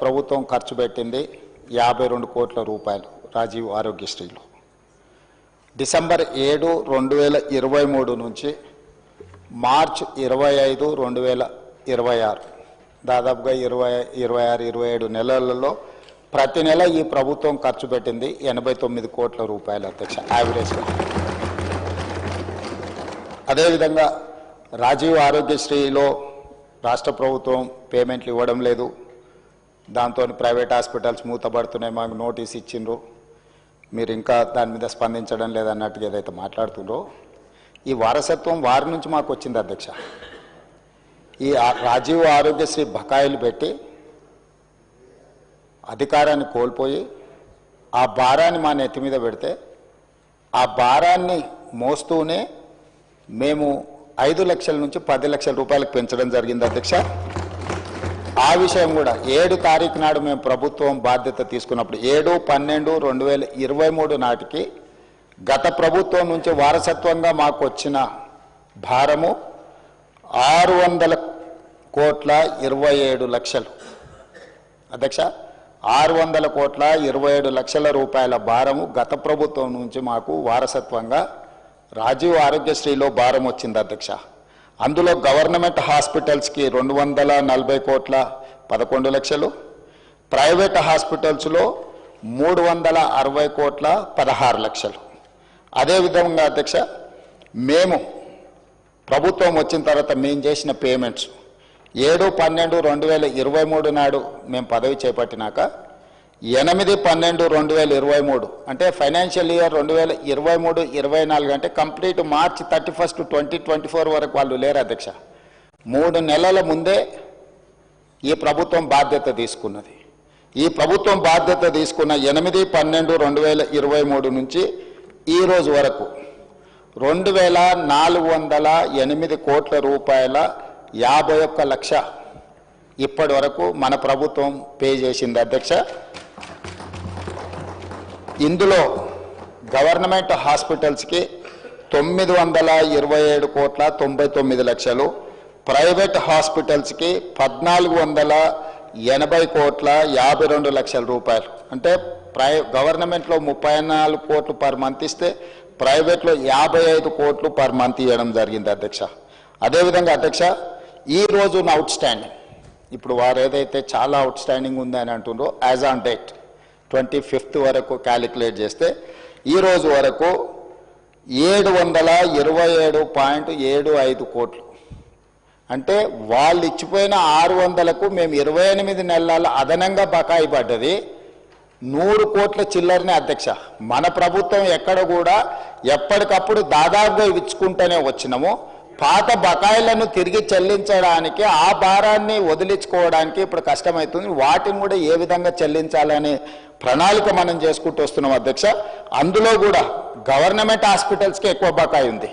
ప్రభుత్వం ఖర్చు పెట్టింది 52 కోట్ల రూపాయలు రాజీవ్ ఆరోగ్యశ్రీలో. డిసెంబర్ 7, 2023 నుంచి మార్చ్ 25, 2026 దాదాపుగా 26, 27 నెలలలో ప్రతి నెల ఈ ప్రభుత్వం ఖర్చు పెట్టింది 89 కోట్ల రూపాయలు అధ్యక్ష యావరేజ్గా. అదేవిధంగా రాజీవ్ ఆరోగ్యశ్రీలో రాష్ట్ర ప్రభుత్వం పేమెంట్లు ఇవ్వడం లేదు. దాంతో ప్రైవేట్ హాస్పిటల్స్ మూతపడుతున్నాయి, మాకు నోటీస్ ఇచ్చిండ్రు, మీరు ఇంకా దాని మీద స్పందించడం లేదన్నట్టుగా ఏదైతే మాట్లాడుతుండ్రో ఈ వారసత్వం వారి నుంచి మాకు వచ్చింది అధ్యక్ష. ఈ రాజీవ్ ఆరోగ్యశ్రీ బకాయిలు పెట్టి అధికారాన్ని కోల్పోయి ఆ భారాన్ని మా నెత్తి మీద పెడితే ఆ భారాన్ని మోస్తూనే మేము 5 లక్షల నుంచి 10 లక్షల రూపాయలకు పెంచడం జరిగింది అధ్యక్ష. ఆ విషయం కూడా 7 తారీఖు నాడు మేము ప్రభుత్వం బాధ్యత తీసుకున్నప్పుడు 7/12/2023 నాటికి గత ప్రభుత్వం నుంచి వారసత్వంగా మాకు వచ్చిన భారము 600 కోట్ల 27 లక్షలు అధ్యక్ష. 600 కోట్ల 27 లక్షల రూపాయల భారము గత ప్రభుత్వం నుంచి మాకు వారసత్వంగా రాజీవ్ ఆరోగ్యశ్రీలో భారం వచ్చింది అధ్యక్ష. అందులో గవర్నమెంట్ హాస్పిటల్స్కి 240 కోట్ల 11 లక్షలు, ప్రైవేట్ హాస్పిటల్స్లో 360 కోట్ల 16 లక్షలు. అదేవిధంగా అధ్యక్ష మేము ప్రభుత్వం వచ్చిన తర్వాత మేము చేసిన పేమెంట్స్ 7/12/2023 నాడు మేము పదవి చేపట్టినాక 8/12/2023 అంటే ఫైనాన్షియల్ ఇయర్ 2023-24 అంటే కంప్లీట్ మార్చ్ 31, 2024 వరకు వాళ్ళు లేరు అధ్యక్ష. 3 నెలల ముందే ఈ ప్రభుత్వం బాధ్యత తీసుకున్నది. ఈ ప్రభుత్వం బాధ్యత తీసుకున్న 8/12/2023 నుంచి ఈ రోజు వరకు 2408 కోట్ల రూపాయల 51 లక్ష ఇప్పటి వరకు మన ప్రభుత్వం పే చేసింది అధ్యక్ష. ఇందులో గవర్నమెంట్ హాస్పిటల్స్కి 927 కోట్ల 99 లక్షలు, ప్రైవేట్ హాస్పిటల్స్కి 1480 కోట్ల 52 లక్షల రూపాయలు. అంటే గవర్నమెంట్లో 34 కోట్లు పర్ మంత్ ఇస్తే ప్రైవేట్లో 55 కోట్లు పర్ మంత్ ఇవ్వడం జరిగింది అధ్యక్ష. అదేవిధంగా అధ్యక్ష ఈరోజు అవుట్ స్టాండింగ్ ఇప్పుడు వారు ఏదైతే చాలా అవుట్ స్టాండింగ్ ఉందని అంటుండ్రో యాజ్ ఆన్ డేట్ 25th వరకు క్యాలిక్యులేట్ చేస్తే ఈరోజు వరకు 727.75 కోట్లు. అంటే వాళ్ళు ఇచ్చిపోయిన 600కు మేము 28 నెలల అదనంగా బకాయి పడ్డది 100 కోట్ల చిల్లరనే అధ్యక్ష. మన ప్రభుత్వం ఎక్కడ కూడా ఎప్పటికప్పుడు దాదాపుగా ఇచ్చుకుంటూనే వచ్చినాము. పాత బకాయిలను తిరిగి చెల్లించడానికి ఆ భారాన్ని వదిలించుకోవడానికి ఇప్పుడు కష్టమవుతుంది. వాటిని కూడా ఏ విధంగా చెల్లించాలనే ప్రణాళిక మనం చేసుకుంటూ వస్తున్నాం అధ్యక్ష. అందులో కూడా గవర్నమెంట్ హాస్పిటల్స్కి ఎక్కువ బకాయి ఉంది.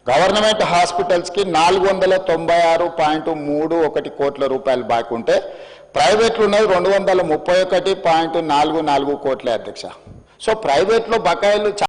గవర్నమెంట్ హాస్పిటల్స్కి 496.31 కోట్ల రూపాయలు బాకీ ఉంటే ప్రైవేట్లో ఉన్నది 231.44 కోట్లే అధ్యక్ష. సో ప్రైవేట్లో బకాయిలు